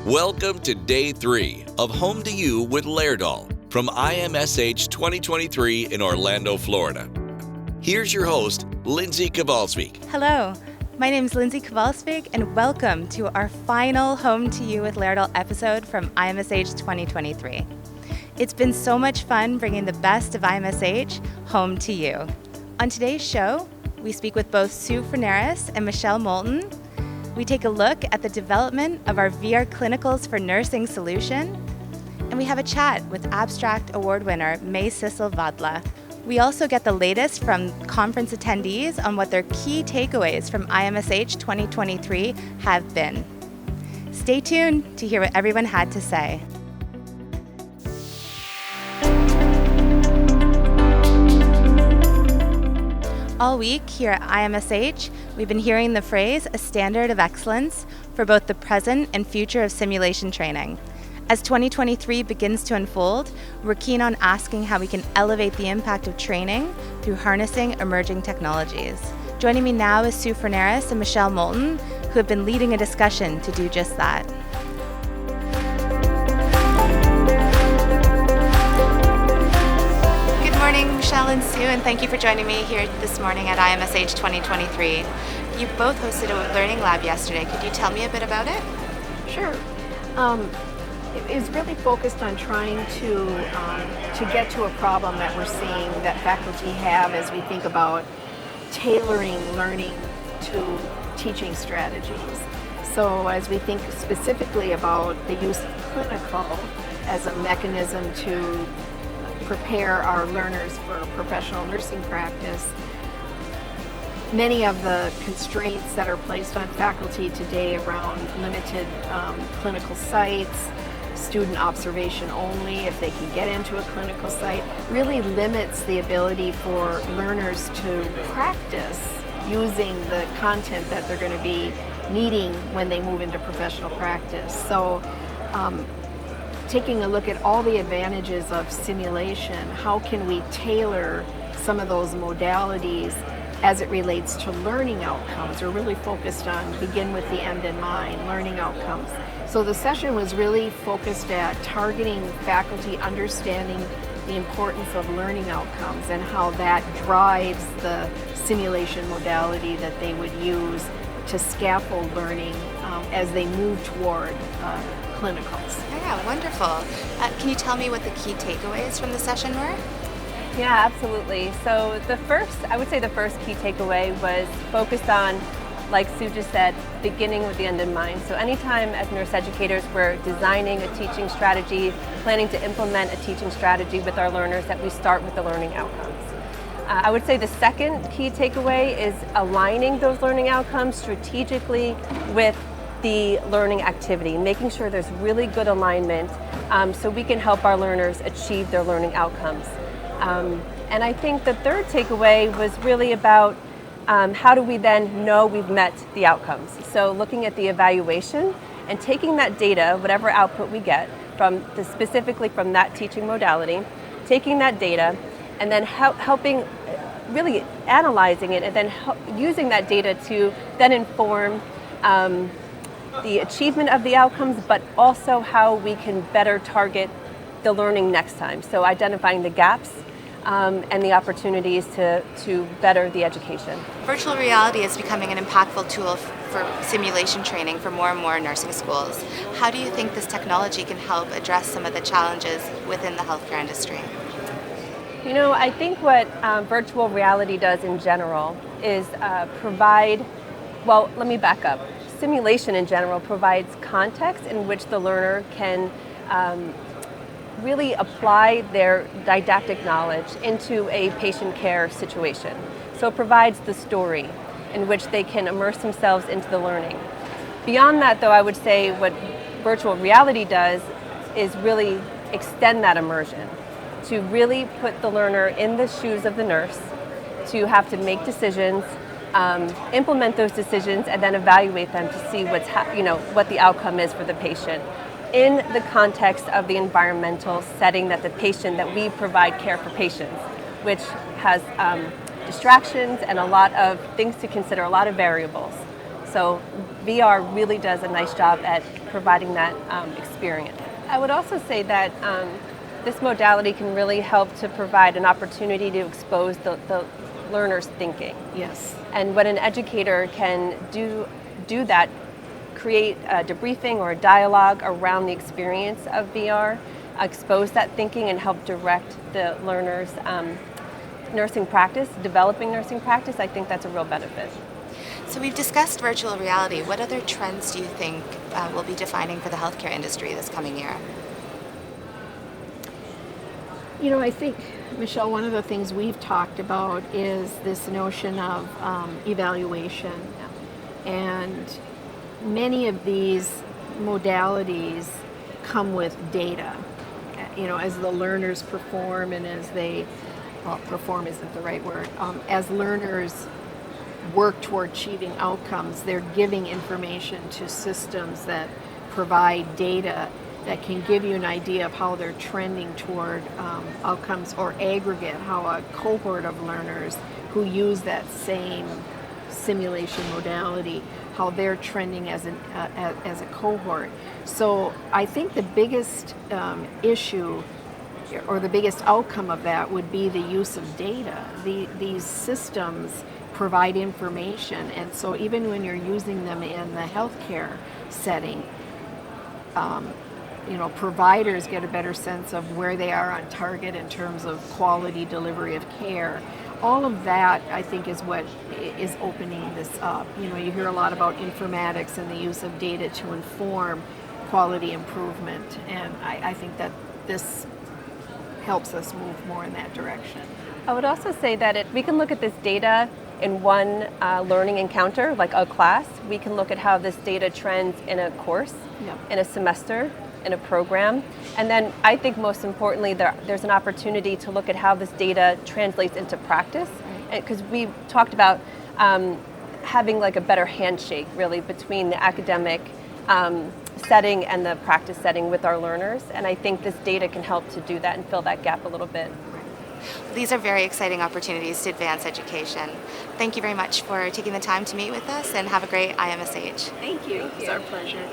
Welcome to Day 3 of Home to You with Laerdal from IMSH 2023 in Orlando, Florida. Here's your host, Lindsay Kowalczyk. Hello, my name is Lindsay Kowalczyk, and welcome to our final Home to You with Laerdal episode from IMSH 2023. It's been so much fun bringing the best of IMSH home to you. On today's show, we speak with both Sue Fernaris and Michelle Moulton. We take a look at the development of our VR Clinicals for Nursing solution, and we have a chat with Abstract Award winner May Sissel Vadla. We also get the latest from conference attendees on what their key takeaways from IMSH 2023 have been. Stay tuned to hear what everyone had to say. All week here at IMSH, we've been hearing the phrase, a standard of excellence for both the present and future of simulation training. As 2023 begins to unfold, we're keen on asking how we can elevate the impact of training through harnessing emerging technologies. Joining me now is Sue Fernaris and Michelle Moulton, who have been leading a discussion to do just that. Good morning, Michelle and Sue, and thank you for joining me here this morning at IMSH 2023. You both hosted a learning lab yesterday. Could you tell me a bit about it? Sure. It is really focused on trying to get to a problem that we're seeing that faculty have as we think about tailoring learning to teaching strategies. So as we think specifically about the use of clinical as a mechanism to prepare our learners for professional nursing practice, many of the constraints that are placed on faculty today around limited clinical sites, student observation only if they can get into a clinical site, really limits the ability for learners to practice using the content that they're going to be needing when they move into professional practice. So taking a look at all the advantages of simulation, how can we tailor some of those modalities as it relates to learning outcomes? We're really focused on begin with the end in mind, learning outcomes. So the session was really focused at targeting faculty understanding the importance of learning outcomes and how that drives the simulation modality that they would use to scaffold learning as they move toward clinicals. Yeah, wonderful. Can you tell me what the key takeaways from the session were? Yeah, absolutely. So I would say the first key takeaway was focused on, like Sue just said, beginning with the end in mind. So anytime as nurse educators we're designing a teaching strategy, planning to implement a teaching strategy with our learners, that we start with the learning outcomes. I would say the second key takeaway is aligning those learning outcomes strategically with the learning activity, making sure there's really good alignment so we can help our learners achieve their learning outcomes. And I think the third takeaway was really about how do we then know we've met the outcomes. So looking at the evaluation and taking that data, whatever output we get specifically from that teaching modality, taking that data and then helping really analyzing it and then using that data to then inform the achievement of the outcomes, but also how we can better target the learning next time. So identifying the gaps and the opportunities to better the education. Virtual reality is becoming an impactful tool for simulation training for more and more nursing schools. How do you think this technology can help address some of the challenges within the healthcare industry? You know, I think what virtual reality does in general is let me back up. Simulation in general provides context in which the learner can really apply their didactic knowledge into a patient care situation. So it provides the story in which they can immerse themselves into the learning. Beyond that, though, I would say what virtual reality does is really extend that immersion, to really put the learner in the shoes of the nurse, to have to make decisions, implement those decisions, and then evaluate them to see what the outcome is for the patient in the context of the environmental setting that we provide care for patients, which has distractions and a lot of things to consider, a lot of variables. So VR really does a nice job at providing that experience. I would also say that this modality can really help to provide an opportunity to expose the learner's thinking. Yes. And when an educator can do that, create a debriefing or a dialogue around the experience of VR, expose that thinking and help direct the learner's nursing practice, developing nursing practice, I think that's a real benefit. So we've discussed virtual reality. What other trends do you think will be defining for the healthcare industry this coming year? You know, I think, Michelle, one of the things we've talked about is this notion of evaluation. And many of these modalities come with data. You know, as the learners perform and as they, well, perform isn't the right word, as learners work toward achieving outcomes, they're giving information to systems that provide data that can give you an idea of how they're trending toward outcomes, or aggregate how a cohort of learners who use that same simulation modality, how they're trending as a cohort. So I think the biggest issue or the biggest outcome of that would be the use of data. These systems provide information, and so even when you're using them in the healthcare setting, you know, providers get a better sense of where they are on target in terms of quality delivery of care. All of that, I think, is what is opening this up. You know, you hear a lot about informatics and the use of data to inform quality improvement, and I think that this helps us move more in that direction. I would also say that we can look at this data in one learning encounter, like a class. We can look at how this data trends in a course, Yep. in a semester, in a program. And then I think most importantly, there's an opportunity to look at how this data translates into practice. Because we talked about having like a better handshake really between the academic setting and the practice setting with our learners. And I think this data can help to do that and fill that gap a little bit. These are very exciting opportunities to advance education. Thank you very much for taking the time to meet with us, and have a great IMSH. Thank you. It's our pleasure.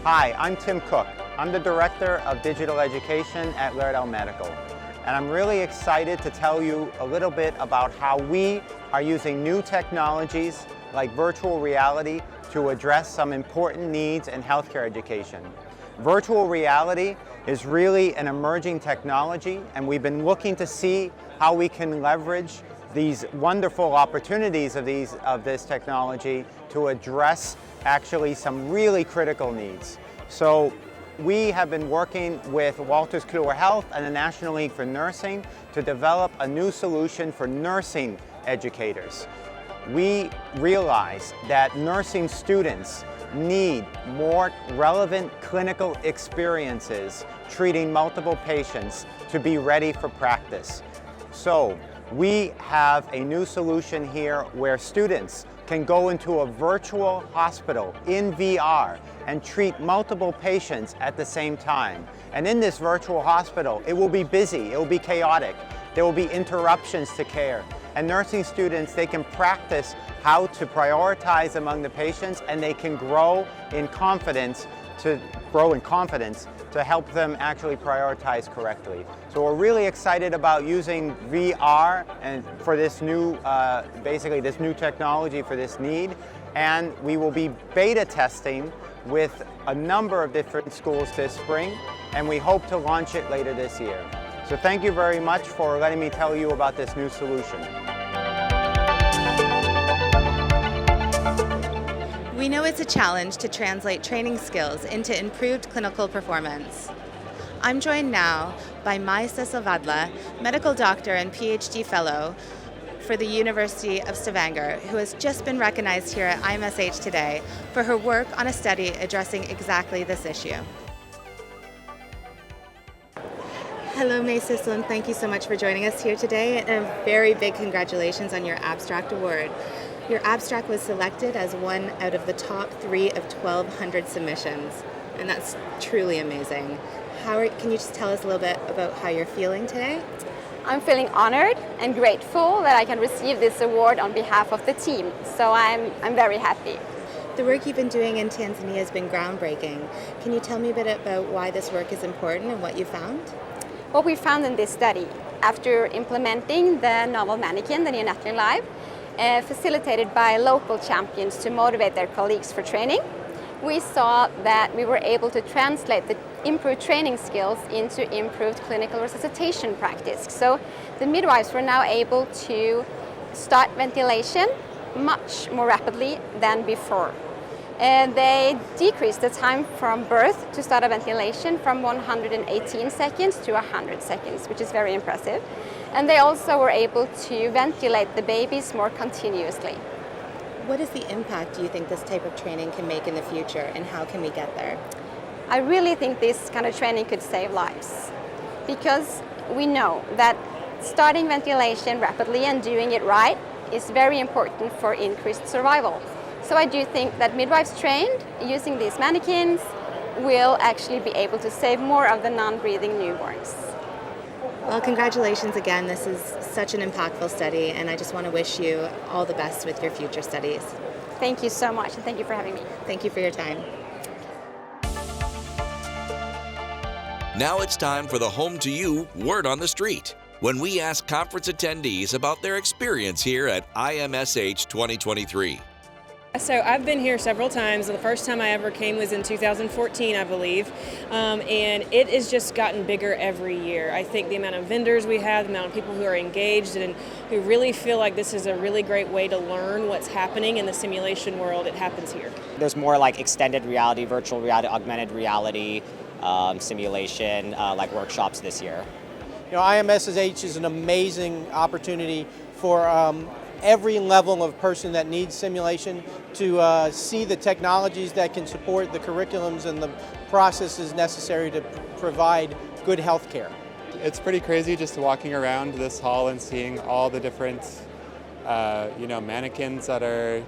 Hi, I'm Tim Cook. I'm the Director of Digital Education at Laerdal Medical. And I'm really excited to tell you a little bit about how we are using new technologies like virtual reality to address some important needs in healthcare education. Virtual reality is really an emerging technology, and we've been looking to see how we can leverage these wonderful opportunities of this technology to address actually some really critical needs. So we have been working with Wolters Kluwer Health and the National League for Nursing to develop a new solution for nursing educators. We realize that nursing students need more relevant clinical experiences treating multiple patients to be ready for practice. So we have a new solution here where students can go into a virtual hospital in VR and treat multiple patients at the same time. And in this virtual hospital, it will be busy, it will be chaotic, there will be interruptions to care. And nursing students, they can practice how to prioritize among the patients, and they can grow in confidence to help them actually prioritize correctly. So we're really excited about using VR and for this new, basically this new technology for this need. And we will be beta testing with a number of different schools this spring, and we hope to launch it later this year. So thank you very much for letting me tell you about this new solution. We know it's a challenge to translate training skills into improved clinical performance. I'm joined now by Maisa Salvadla, medical doctor and PhD fellow for the University of Stavanger, who has just been recognized here at IMSH today for her work on a study addressing exactly this issue. Hello, Maisa, and thank you so much for joining us here today, and a very big congratulations on your abstract award. Your abstract was selected as one out of the top 3 of 1,200 submissions. and that's truly amazing. Can you just tell us a little bit about how you're feeling today? I'm feeling honored and grateful that I can receive this award on behalf of the team. So I'm very happy. The work you've been doing in Tanzania has been groundbreaking. Can you tell me a bit about why this work is important and what you found? What we found in this study, after implementing the novel mannequin, the neonatal live, facilitated by local champions to motivate their colleagues for training, we saw that we were able to translate the improved training skills into improved clinical resuscitation practice. So the midwives were now able to start ventilation much more rapidly than before. They decreased the time from birth to start a ventilation from 118 seconds to 100 seconds, which is very impressive. And they also were able to ventilate the babies more continuously. What is the impact do you think this type of training can make in the future, and how can we get there? I really think this kind of training could save lives, because we know that starting ventilation rapidly and doing it right is very important for increased survival. So I do think that midwives trained using these mannequins will actually be able to save more of the non-breathing newborns. Well, congratulations again. This is such an impactful study, and I just want to wish you all the best with your future studies. Thank you so much, and thank you for having me. Thank you for your time. Now it's time for the Home to You Word on the Street, when we ask conference attendees about their experience here at IMSH 2023. So I've been here several times. The first time I ever came was in 2014, I believe, and it has just gotten bigger every year. I think the amount of vendors we have, the amount of people who are engaged and who really feel like this is a really great way to learn what's happening in the simulation world, it happens here. There's more like extended reality, virtual reality, augmented reality, simulation, like workshops this year. You know, IMSH is an amazing opportunity for every level of person that needs simulation to see the technologies that can support the curriculums and the processes necessary to provide good health care. It's pretty crazy just walking around this hall and seeing all the different mannequins that are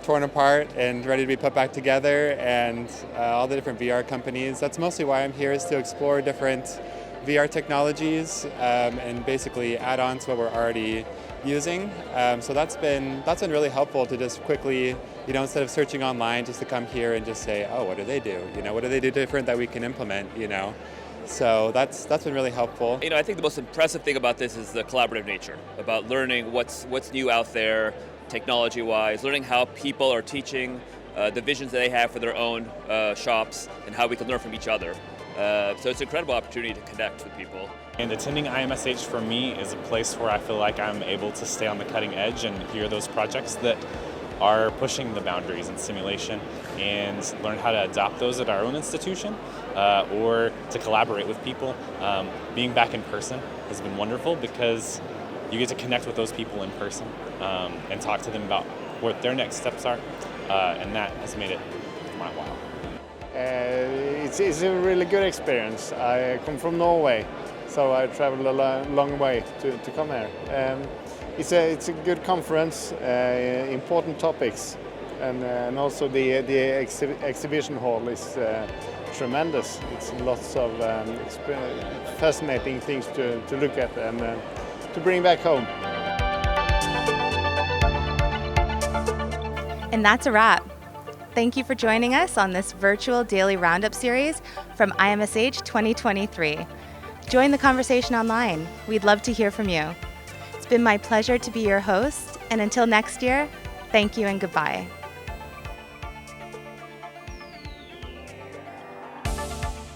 torn apart and ready to be put back together, and all the different VR companies. That's mostly why I'm here, is to explore different VR technologies and basically add on to what we're already using. So that's been really helpful to just quickly, instead of searching online, just to come here and just say, oh, what do they do? What do they do different that we can implement? So that's been really helpful. I think the most impressive thing about this is the collaborative nature, about learning what's new out there, technology-wise, learning how people are teaching, the visions that they have for their own shops, and how we can learn from each other. So it's an incredible opportunity to connect with people. And attending IMSH for me is a place where I feel like I'm able to stay on the cutting edge and hear those projects that are pushing the boundaries in simulation, and learn how to adopt those at our own institution or to collaborate with people. Being back in person has been wonderful because you get to connect with those people in person and talk to them about what their next steps are, and that has made it my while. It's a really good experience. I come from Norway, so I traveled a long way to come here. It's a good conference, important topics, and also the exhibition hall is tremendous. It's lots of fascinating things to look at and to bring back home. And that's a wrap. Thank you for joining us on this virtual daily roundup series from IMSH 2023. Join the conversation online. We'd love to hear from you. It's been my pleasure to be your host, and until next year, thank you and goodbye.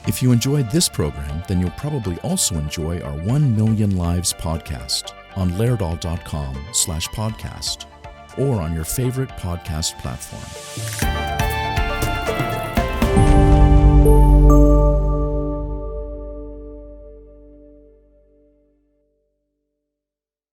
If you enjoyed this program, then you'll probably also enjoy our 1 Million Lives podcast on laerdal.com/podcast or on your favorite podcast platform.